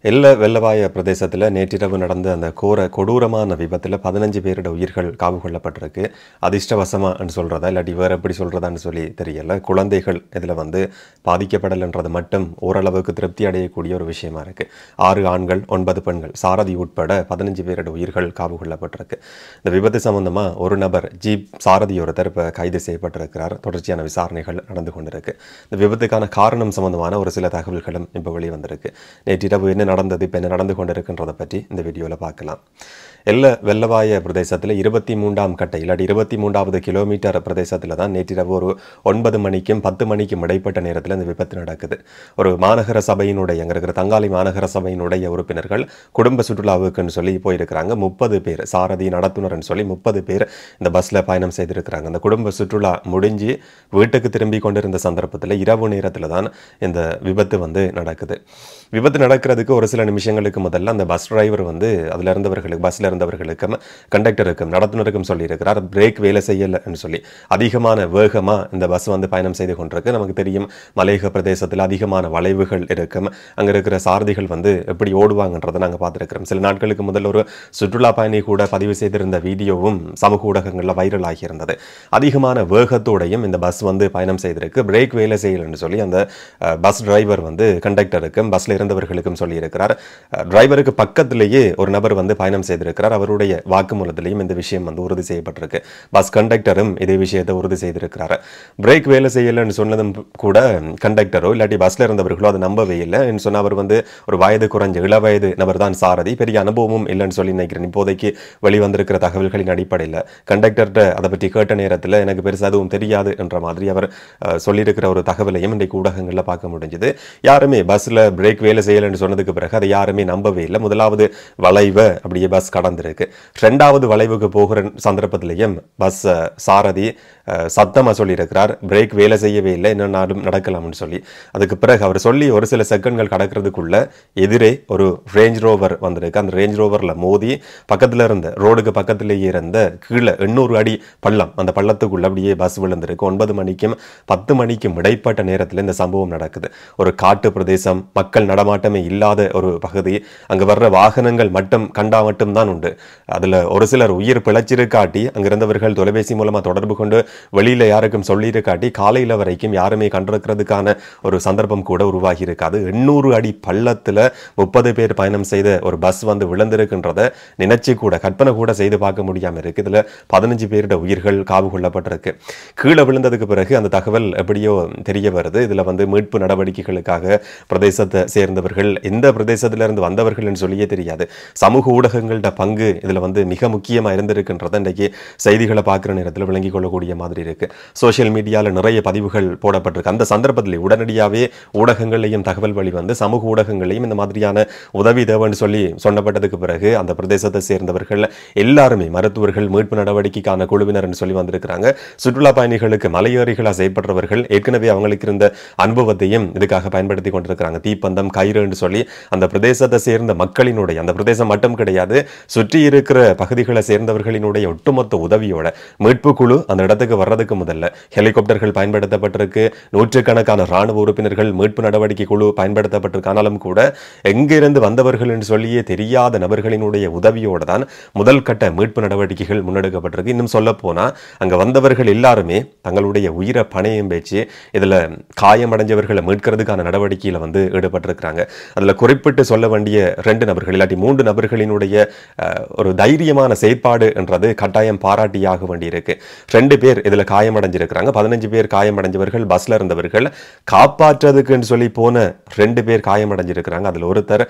எல்ல வெள்ளவாய பிரதேசத்தில் நேற்றிரவு நடந்த அந்த கொடூரமான விபத்தில் 15 பேரோட உயிர்கள் காவு கொள்ளப்பட்டிருக்கு. அதிர்ஷ்டவசமான்னு சொல்கிறதா இல்லாட்டி வேறு எப்படி சொல்கிறதான்னு சொல்லி தெரியல. குழந்தைகள் இதில் பாதிக்கப்படலைன்றது மட்டும் ஓரளவுக்கு திருப்தி அடையக்கூடிய ஒரு விஷயமா இருக்குது. 6 ஆண்கள் 9 பெண்கள் சாரதி உட்பட 15 பேரோட உயிர்கள் காவு கொள்ளப்பட்டிருக்கு. இந்த விபத்து சம்பந்தமாக ஒரு நபர் ஜீப் சாரதி ஒருத்தர் இப்போ கைது செய்யப்பட்டிருக்கிறார். தொடர்ச்சியான விசாரணைகள் நடந்து கொண்டிருக்கு. இந்த விபத்துக்கான காரணம் சம்பந்தமான ஒரு சில தகவல்களும் இப்போ வெளிவந்திருக்கு. நேற்றிரவு என்ன நடந்தது, இப்போ என்ன நடந்து கொண்டிருக்கின்றதை பற்றி இந்த வீடியோவில் பார்க்கலாம். எல்ல வெள்ளவாய பிரதேசத்தில் 23ஆம் கட்டை இல்லாட்டி 23வது கிலோமீட்டர் பிரதேசத்தில் தான் நேற்றிரவு ஒரு 9 மணிக்கும் 10 மணிக்கும் இடைப்பட்ட நேரத்தில் இந்த விபத்து நடக்குது. ஒரு மாநகர சபையினுடைய அங்கே இருக்கிற தங்காளி மாநகர சபையினுடைய உறுப்பினர்கள் குடும்ப சுற்றுலாவுக்குன்னு சொல்லி போயிருக்கிறாங்க. 30 பேர் சாரதி நடத்துனர்னு சொல்லி 30 பேர் இந்த பஸ்ஸில் பயணம் செய்திருக்கிறாங்க. அந்த குடும்ப சுற்றுலா முடிஞ்சு வீட்டுக்கு திரும்பி கொண்டிருந்த சந்தர்ப்பத்தில் இரவு நேரத்தில் தான் இந்த விபத்து நடக்குது. விபத்து நடக்கிறதுக்கு ஒரு சில நிமிஷங்களுக்கு முதல்ல அந்த பஸ் டிரைவர் அதில் இருந்தவர்களுக்கு பஸ்ஸில் இருந்தவர்களுக்கும் கண்டக்டருக்கும் நடத்துனருக்கும் சொல்லியிருக்கிறார், பிரேக் வேலை செய்யலைன்னு சொல்லி. அதிகமான வேகமாக இந்த பஸ் பயணம் செய்து கொண்டிருக்கு. நமக்கு தெரியும், மலையக பிரதேசத்தில் அதிகமான வளைவுகள் இருக்கும். அங்கே இருக்கிற சாரதிகள் எப்படி ஓடுவாங்கன்றதை நாங்கள் பார்த்துருக்கிறோம். சில நாட்களுக்கு முதல்ல ஒரு சுற்றுலா பயணி கூட பதிவு செய்திருந்த வீடியோவும் சமூக ஊடகங்களில் வைரல் ஆகியிருந்தது. அதிகமான வேகத்தோடையும் இந்த பஸ் பயணம் செய்திருக்கு. பிரேக் வேலை செய்யலைன்னு சொல்லி அந்த பஸ் டிரைவர் கண்டக்டருக்கும் பஸ்ஸில் இருந்தவர்களுக்கும் சொல்லியிருக்கிறார். டிரைவருக்கு பக்கத்திலேயே ஒரு நபர் பயணம் செய்திருக்கிறார். அவருடைய வாக்குமூலத்திலையும் இந்த விஷயம் உறுதி செய்யப்பட்டிருக்கு. பஸ் கண்டக்டரும் இதே விஷயத்தை உறுதி செய்திருக்கிறார். பிரேக் வேலை செய்யலைன்னு சொன்னதும் கூட கண்டக்டரோ இல்லாட்டி பஸ்ல இருந்தவர்களோ அதை நம்பவே இல்லை. சொன்ன அவர் ஒரு வயது குறைஞ்ச இளவயது நபர் தான் சாரதி, பெரிய அனுபவமும் இல்லைன்னு சொல்லி நினைக்கிறேன். இப்போதைக்கு வெளிவந்திருக்கிற தகவல்களின் அடிப்படையில் கண்டக்டர்கிட்ட அதை பற்றி கேட்ட நேரத்தில் எனக்கு பெருசாக அதுவும் தெரியாது என்ற மாதிரி அவர் சொல்லியிருக்கிற ஒரு தகவலையும் இன்றைக்கு ஊடகங்களில் பார்க்க முடிஞ்சது. யாருமே பஸ்ஸில் பிரேக் வேலை செய்யலைன்னு சொன்னதுக்கு பிறகு அதை யாருமே நம்பவே இல்லை. முதலாவது வளைவை அப்படியே பஸ் கடந்திருக்கு. 2வது வளைவுக்கு போகிற சந்தர்ப்பத்திலையும் பஸ் சாரதி சத்தமாக சொல்லியிருக்கிறார், பிரேக் வேலை செய்யவே இல்லை, என்னன்னாலும் நடக்கலாம்னு சொல்லி. அதுக்கு பிறகு அவர் சொல்லி ஒரு சில செகண்ட்கள் கடக்கிறதுக்குள்ள எதிரே ஒரு ரேஞ்ச் ரோவர் வந்திருக்கு. அந்த ரேஞ்ச் ரோவரில் மோதி பக்கத்தில் இருந்த ரோடுக்கு பக்கத்திலேயே இருந்த கீழே 800 அடி பள்ளம், அந்த பள்ளத்துக்குள்ள அப்படியே பஸ் விழுந்திருக்கு. 9 மணிக்கும் 10 மணிக்கும் இடைப்பட்ட நேரத்தில் இந்த சம்பவம் நடக்குது. ஒரு காட்டு பிரதேசம், மக்கள் நடமாட்டமே இல்லாத ஒரு பகுதி. அங்கே வர்ற வாகனங்கள் கண்டா மட்டும்தான் உண்டு. அதில் ஒரு சிலர் உயிர் பிழைச்சிருக்காட்டி அங்கிருந்தவர்கள் தொலைபேசி மூலமாக தொடர்பு கொண்டு வெளியில் யாருக்கும் சொல்லியிருக்காட்டி காலையில் வரைக்கும் யாருமே கண்டிருக்கிறதுக்கான ஒரு சந்தர்ப்பம் கூட உருவாகி இருக்காது. 800 அடி பள்ளத்தில் 30 பேர் பயணம் செய்த ஒரு பஸ் விழுந்திருக்குன்றதை நினைச்சு கூட கற்பனை கூட செய்து பார்க்க முடியாமல் இருக்கு. இதில் 15 பேரோட உயிர்கள் காவு கொள்ளப்பட்டிருக்கு. கீழே விழுந்ததுக்கு பிறகு அந்த தகவல் எப்படியோ தெரிய வருது. இதில் மீட்பு நடவடிக்கைகளுக்காக பிரதேசத்தை சேர்ந்தவர்கள், எந்த பிரதேசத்திலிருந்து வந்தவர்கள் சொல்லியே தெரியாது. சமூக ஊடகங்களோட பங்கு இதில் மிக முக்கியமாக இருந்திருக்குன்றதை இன்றைக்கு செய்திகளை பார்க்குற நேரத்தில் விளங்கிக் கொள்ளக்கூடிய மாதிரி இருக்கு. சோசியல் மீடியாவில் நிறைய பதிவுகள் போடப்பட்டிருக்கு. அந்த சந்தர்ப்பத்தில் உடனடியாகவே ஊடகங்களையும் தகவல் வழி சமூக ஊடகங்களையும் இந்த மாதிரியான உதவி தேவைன்னு சொல்லி சொன்னப்பட்டதுக்கு பிறகு அந்த பிரதேசத்தை சேர்ந்தவர்கள் எல்லாருமே மருத்துவர்கள், மீட்பு நடவடிக்கைக்கான குழுவினர் சொல்லி வந்திருக்கிறாங்க. சுற்றுலா பயணிகளுக்கு மலையேறிகளாக செயற்படுறவர்கள் ஏற்கனவே அவங்களுக்கு இருந்த அனுபவத்தையும் இதுக்காக பயன்படுத்தி கொண்டிருக்கிறாங்க. தீப்பந்தம், கயிறு என்று சொல்லி அந்த பிரதேசத்தை சேர்ந்த மக்களினுடைய, அந்த பிரதேசம் மட்டும் கிடையாது, சுற்றி இருக்கிற பகுதிகளை சேர்ந்தவர்களினுடைய ஒட்டுமொத்த உதவியோட மீட்பு குழு அந்த இடத்துக்கு வர்றதுக்கு முதல்ல ஹெலிகாப்டர்கள் பயன்படுத்தப்பட்டிருக்கு. நூற்றுக்கணக்கான ராணுவ உறுப்பினர்கள், மீட்பு நடவடிக்கை குழு பயன்படுத்தப்பட்டிருக்கானாலும் கூட எங்கிருந்து வந்தவர்கள் என்று சொல்லியே தெரியாத நபர்களினுடைய உதவியோடு தான் முதல் கட்ட மீட்பு நடவடிக்கைகள் முன்னெடுக்கப்பட்டிருக்கு. இன்னும் சொல்ல போனா அங்க வந்தவர்கள் எல்லாருமே தங்களுடைய உயிரை பணையம் பேச்சு இதுல காயமடைஞ்சவர்களை மீட்கிறதுக்கான நடவடிக்கையில ஈடுபட்டிருக்கிறாங்க. அதுல குறிப்பிட்டு சொல்ல வேண்டிய 2 நபர்கள் இல்லாட்டி 3 நபர்களினுடைய ஒரு தைரியமான செயற்பாடு என்றது கட்டாயம் பாராட்டியாக வேண்டியிருக்கு. 2 பேர் இதுல காயமடைஞ்சிருக்கிறாங்க. 15 பேர் காயமடைஞ்சவர்கள் பஸ்ல இருந்தவர்கள். காப்பாற்றுறதுக்குன்னு சொல்லி போன 2 பேர் காயமடைஞ்சிருக்கிறாங்க. அதுல ஒருத்தர்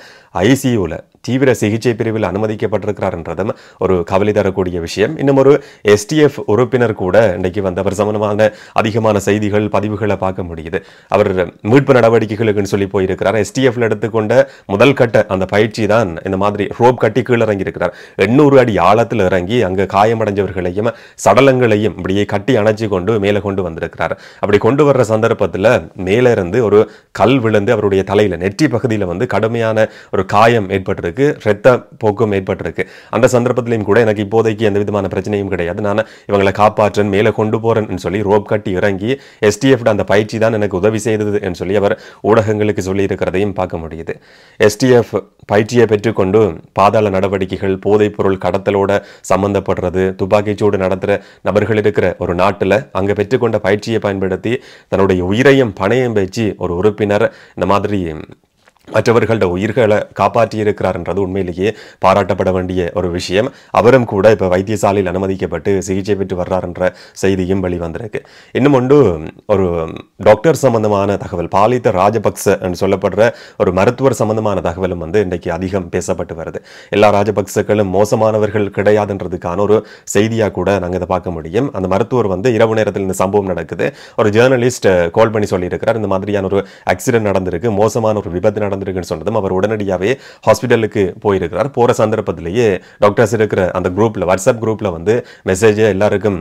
ஐசியூல தீவிர சிகிச்சை பிரிவில் அனுமதிக்கப்பட்டிருக்கிறார் என்றதும் ஒரு கவலை தரக்கூடிய விஷயம். இன்னும் ஒரு எஸ்டிஎஃப் உறுப்பினர் கூட இன்றைக்கு அவர் சம்பந்தமான அதிகமான செய்திகள் பதிவுகளை பார்க்க முடியுது. அவர் மீட்பு நடவடிக்கைகளுக்குன்னு சொல்லி போயிருக்கிறார். எஸ்டிஎஃப்ல எடுத்துக்கொண்ட முதல் கட்ட அந்த பயிற்சி தான் இந்த மாதிரி ரோப் கட்டி கீழே இறங்கி இருக்கிறார். 800 அடி ஆழத்தில் இறங்கி அங்கு காயமடைஞ்சவர்களையும் சடலங்களையும் இப்படியே கட்டி அணைச்சு கொண்டு மேலே கொண்டு வந்திருக்கிறார். அப்படி கொண்டு வர்ற சந்தர்ப்பத்தில் மேலே இருந்து ஒரு கல் விழுந்து அவருடைய தலையில நெற்றி பகுதியில் கடுமையான ஒரு காயம் ஏற்பட்டிருக்கு, இரத்த போக்கும் ஏற்பட்டிருக்கு. அந்த சந்தர்ப்பத்திலையும் கூட எனக்கு இப்போதைக்கு எந்த விதமான பிரச்சனையும் கிடையாது, நான் இவங்களை காப்பாற்றேன் மேலே கொண்டு போறேன்னு சொல்லி ரோப் கட்டி இறங்கி எஸ்டிஎஃப் அந்த பயிற்சி தான் எனக்கு உதவி செய்தது என்று சொல்லி அவர் ஊடகங்களுக்கு சொல்லி இருக்கிறதையும் பார்க்க முடியுது. எஸ்டிஎஃப் பயிற்சியை பெற்றுக்கொண்டு பாதாள நடவடிக்கைகள், போதைப் பொருள் கடத்தலோட சம்பந்தப்படுறது, துப்பாக்கிச்சூடு நடத்துகிற நபர்கள் இருக்கிற ஒரு நாட்டில் அங்கே பெற்றுக்கொண்ட பயிற்சியை பயன்படுத்தி தன்னுடைய உயிரையும் பணையும் வச்சு ஒரு உறுப்பினர் இந்த மாதிரி மற்றவர்களோட உயிர்களை காப்பாற்றி இருக்கிறார்ன்றது உண்மையிலேயே பாராட்டப்பட வேண்டிய ஒரு விஷயம். அவரும் கூட இப்போ வைத்தியசாலையில் அனுமதிக்கப்பட்டு சிகிச்சை பெற்று வர்றாருன்ற செய்தியும் வெளிவந்திருக்கு. இன்னும் ஒன்று ஒரு டாக்டர் சம்பந்தமான தகவல், பாலித்த ராஜபக்ச என்று சொல்லப்படுற ஒரு மருத்துவர் சம்பந்தமான தகவலும் இன்றைக்கு அதிகம் பேசப்பட்டு வருது. எல்லா ராஜபக்சக்களும் மோசமானவர்கள் கிடையாதுன்றதுக்கான ஒரு செய்தியாக கூட நாங்கள் இதை பார்க்க முடியும். அந்த மருத்துவர் இரவு நேரத்தில் இந்த சம்பவம் நடக்குது. ஒரு ஜேர்னலிஸ்ட் கால் பண்ணி சொல்லியிருக்கிறார், இந்த மாதிரியான ஒரு ஆக்சிடென்ட் நடந்திருக்கு, மோசமான ஒரு விபத்து நடந்திருக்குன்னு சொன்னதும் அவர் உடனடியாகவே ஹாஸ்பிட்டலுக்கு போயிருக்கிறார். போற சந்தர்ப்பத்திலேயே டாக்டர்ஸ் இருக்கிற அந்த குரூப்ல, வாட்ஸ்அப் குரூப்ல மெசேஜ் எல்லாருக்கும்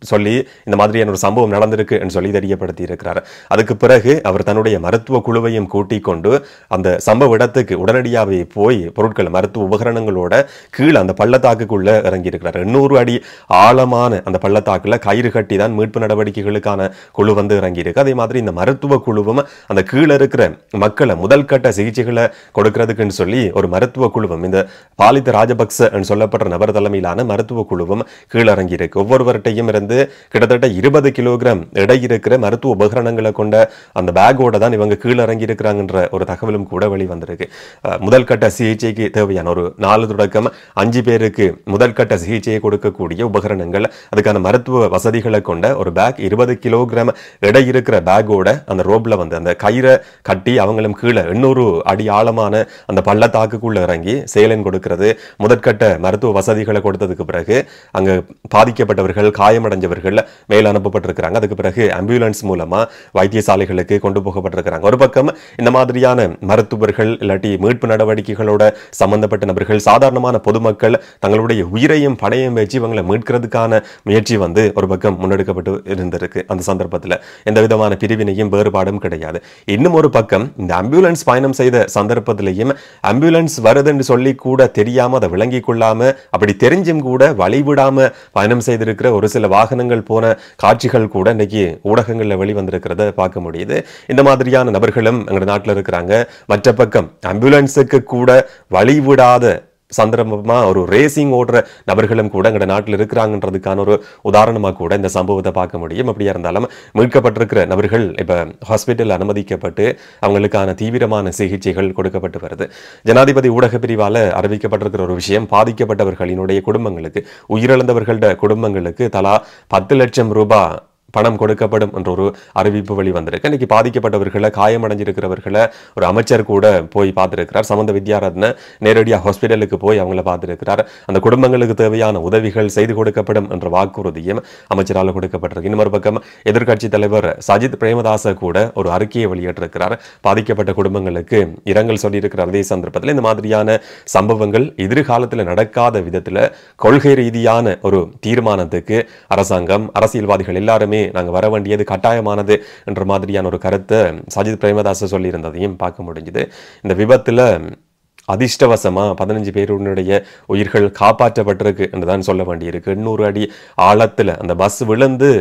சொல்லி இந்த மாதிரியான ஒரு சம்பவம் நடந்திருக்கு என்று சொல்லி தெரியப்படுத்தி இருக்கிறார். அதுக்கு பிறகு அவர் தன்னுடைய மருத்துவ குழுவையும் கூட்டிக் கொண்டு அந்த சம்பவ இடத்துக்கு உடனடியாகவே போய் பொருட்கள், மருத்துவ உபகரணங்களோட கீழே அந்த பள்ளத்தாக்குக்குள்ள இறங்கி இருக்கிறார். 800 அடி ஆழமான அந்த பள்ளத்தாக்குல கயிறு கட்டி தான் மீட்பு நடவடிக்கைகளுக்கான குழு இறங்கி இருக்கு. அதே மாதிரி இந்த மருத்துவ குழுவும் அந்த கீழே இருக்கிற மக்களை முதல் கட்ட சிகிச்சைகளை கொடுக்கறதுக்குன்னு சொல்லி ஒரு மருத்துவ குழுவும், இந்த பாலித்த ராஜபக்ச என்று சொல்லப்படுற நபர் தலைமையிலான மருத்துவ குழுவும் கீழே இறங்கி இருக்கு. ஒவ்வொருவர்கிட்டையும் இருந்து கிட்டத்தட்ட 20 கிலோகிராம் எடை இருக்கிற மருத்துவ உபகரணங்களை கொண்ட அந்த பேக்கோட தான் இவங்க கீழே இறங்கி இருக்கிறாங்கன்ற ஒரு தகவலும் கூட வெளிவந்திருக்கு. முதல் கட்ட சிகிச்சைக்கு தேவையான ஒரு 4 தொடக்கம் 5 பேருக்கு முதல் கட்ட சிகிச்சையை கொடுக்கக்கூடிய உபகரணங்கள், அதுக்கான மருத்துவ வசதிகளை கொண்ட ஒரு பேக், 20 கிலோகிராம் எடை இருக்கிற பேக்கோட அந்த ரோப்ல அந்த கயிறை கட்டி அவங்களும் கீழே 800 அடி ஆழமான அந்த பள்ளத்தாக்குக்குள்ள இறங்கி சேலன் கொடுக்கிறது, முதற்கட்ட மருத்துவ வசதிகளை கொடுத்ததுக்கு பிறகு அங்க பாதிக்கப்பட்டவர்கள், காயமடைஞ்சவர்கள் மேல் அனுப்பப்பட்டிருக்கிறாங்க. அதுக்கு பிறகு ஆம்புலன்ஸ் மூலமா வைத்தியசாலைகளுக்கு கொண்டு போகப்பட்டிருக்கிறாங்க. ஒரு பக்கம் இந்த மாதிரியான மருத்துவர்கள் இல்லாட்டி மீட்பு நடவடிக்கைகளோட சம்பந்தப்பட்ட நபர்கள், சாதாரணமான பொதுமக்கள் தங்களுடைய உயிரையும் பணையும் வச்சு இவங்களை மீட்கிறதுக்கான முயற்சி ஒரு பக்கம் முன்னெடுக்கப்பட்டு இருந்திருக்கு. அந்த சந்தர்ப்பத்தில் எந்த விதமான பிரிவினையும் வேறுபாடும் கிடையாது. இன்னும் ஒரு பக்கம் இந்த ஆம்புலன்ஸ் பயணம் செய்த சந்தர்ப்பத்திலையும் ஆம்புலன்ஸ் வருதுன்னு சொல்லி கூட தெரியாம அதை விளங்கி கொள்ளாம, அப்படி தெரிஞ்சும் கூட வழிவிடாம பயணம் செய்திருக்கிற ஒரு சில வாகனங்கள் போன காட்சிகள் கூட இன்னைக்கு ஊடகங்களில் வெளிவந்திருக்கிறத பார்க்க முடியுது. இந்த மாதிரியான நபர்களும் எங்க நாட்டில் இருக்கிறாங்க. மற்ற பக்கம் ஆம்புலன்ஸுக்கு கூட வழிவிடாத சந்தர்ப்பமா ஒரு ரேசிங் ஓடுற நபர்களும் கூட எங்க நாட்டில் இருக்கிறாங்கன்றதுக்கான ஒரு உதாரணமா கூட இந்த சம்பவத்தை பார்க்க முடியும். அப்படியா இருந்தாலும் மீட்கப்பட்டிருக்கிற நபர்கள் இப்ப ஹாஸ்பிட்டல் அனுமதிக்கப்பட்டு அவங்களுக்கான தீவிரமான சிகிச்சைகள் கொடுக்கப்பட்டு வருது. ஜனாதிபதி ஊடக பிரிவால அறிவிக்கப்பட்டிருக்கிற ஒரு விஷயம், பாதிக்கப்பட்டவர்களினுடைய குடும்பங்களுக்கு, உயிரிழந்தவர்களோட குடும்பங்களுக்கு தலா 10 லட்சம் ரூபாய் பணம் கொடுக்கப்படும் என்ற ஒரு அறிவிப்பு வெளிவந்திருக்கு. இன்னைக்கு பாதிக்கப்பட்டவர்களை, காயமடைஞ்சிருக்கிறவர்களை ஒரு அமைச்சர் கூட போய் பார்த்திருக்கிறார். சமந்த வித்யாரத்ன நேரடியாக ஹாஸ்பிட்டலுக்கு போய் அவங்கள பார்த்திருக்கிறார். அந்த குடும்பங்களுக்கு தேவையான உதவிகள் செய்து கொடுக்கப்படும் என்ற வாக்குறுதியும் அமைச்சரால் கொடுக்கப்பட்டிருக்கு. இன்னொரு பக்கம் எதிர்க்கட்சி தலைவர் சஜித் பிரேமதாச கூட ஒரு அறிக்கையை வெளியிட்டிருக்கிறார். பாதிக்கப்பட்ட குடும்பங்களுக்கு இரங்கல் சொல்லியிருக்கிறார். அதே சந்தர்ப்பத்தில் இந்த மாதிரியான சம்பவங்கள் எதிர்காலத்தில் நடக்காத விதத்தில் கொள்கை ரீதியான ஒரு தீர்மானத்துக்கு அரசாங்கம், அரசியல்வாதிகள் எல்லாருமே நாங்க வர வேண்டியது கட்டாயமானது என்ற மாதிரியான ஒரு கருத்தை சஜித் பிரேமதாச சொல்லியிருந்ததையும் பார்க்க முடிஞ்சது. இந்த விபத்துல அதிர்ஷ்டவசமா 15 பேருடைய உயிர்கள் காப்பாற்றப்பட்டிருக்கு என்றுதான் சொல்ல வேண்டியிருக்கு. 800 அடி ஆழத்துல அந்த பஸ் விழுந்து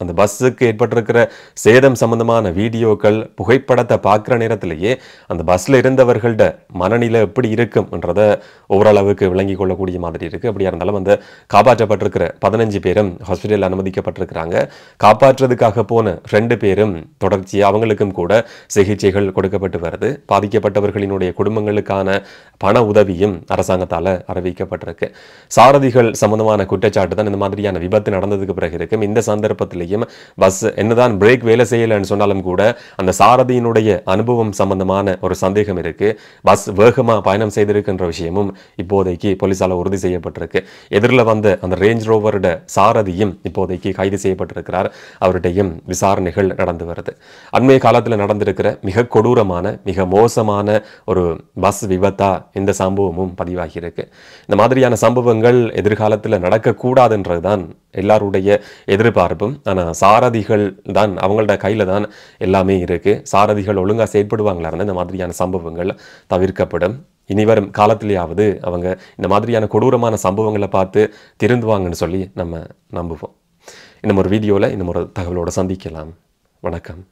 அந்த பஸ்ஸுக்கு ஏற்பட்டிருக்கிற சேதம் சம்பந்தமான வீடியோக்கள், புகைப்படத்தை பார்க்குற நேரத்திலேயே அந்த பஸ்ல இருந்தவர்களோட மனநிலை எப்படி இருக்கும் என்றதை ஓரளவுக்கு விளங்கி கொள்ளக்கூடிய மாதிரி இருக்கு. அப்படியா இருந்தாலும் அந்த காப்பாற்றப்பட்டிருக்கிற 15 பேரும் ஹாஸ்பிட்டல் அனுமதிக்கப்பட்டிருக்கிறாங்க. காப்பாற்றுறதுக்காக போன 2 பேரும் தொடர்ச்சியாக அவங்களுக்கும் கூட சிகிச்சைகள் கொடுக்கப்பட்டு வருது. பாதிக்கப்பட்டவர்களினுடைய குடும்பங்களுக்கான பண உதவியும் அரசாங்கத்தால் அறிவிக்கப்பட்டிருக்கு. சாரதிகள் சம்பந்தமான குற்றச்சாட்டு தான் இந்த மாதிரியான விபத்து நடந்ததுக்கு பிறகு இருக்கும். இந்த சந்தர்ப்பத்திலேயே பஸ் என்னதான் பிரேக் வேலை செய்யலன்னு சொன்னாலும் கூட அந்த சாரதியினுடைய அனுபவம் சம்பந்தமான ஒரு சந்தேகம் இருக்கு. பஸ் வேகமா பயணம் செய்திருக்கின்ற விஷயமும் இப்போதைக்கு போலீசால உறுதி செய்யப்பட்டிருக்கு. எதிரில் வந்த அந்த ரேஞ்ச் ரோவரோட சாரதியும் இப்போதைக்கு கைது செய்யப்பட்டிருக்கிறார். அவருடையும் விசாரணைகள் நடந்து வருது. அண்மைய காலத்தில் நடந்திருக்கிற மிக கொடூரமான, மிக மோசமான ஒரு பஸ் விபத்தா இந்த சம்பவமும் பதிவாகி இருக்கு. இந்த மாதிரியான சம்பவங்கள் எதிர்காலத்தில் நடக்கக்கூடாதுன்றதுதான் எல்லாருடைய எதிர்பார்ப்பும். ஆனால் சாரதிகள் தான், அவங்களோட கையில் தான் எல்லாமே இருக்கு. சாரதிகள் ஒழுங்காக செயற்படுவாங்களா இருந்தால் இந்த மாதிரியான சம்பவங்கள் தவிர்க்கப்படும். இனிவரும் காலத்திலேயாவது அவங்க இந்த மாதிரியான கொடூரமான சம்பவங்களை பார்த்து திருந்துவாங்கன்னு சொல்லி நம்ம நம்புவோம். இன்னும் ஒரு வீடியோவில் இன்னும் ஒரு தகவலோடு சந்திக்கலாம். வணக்கம்.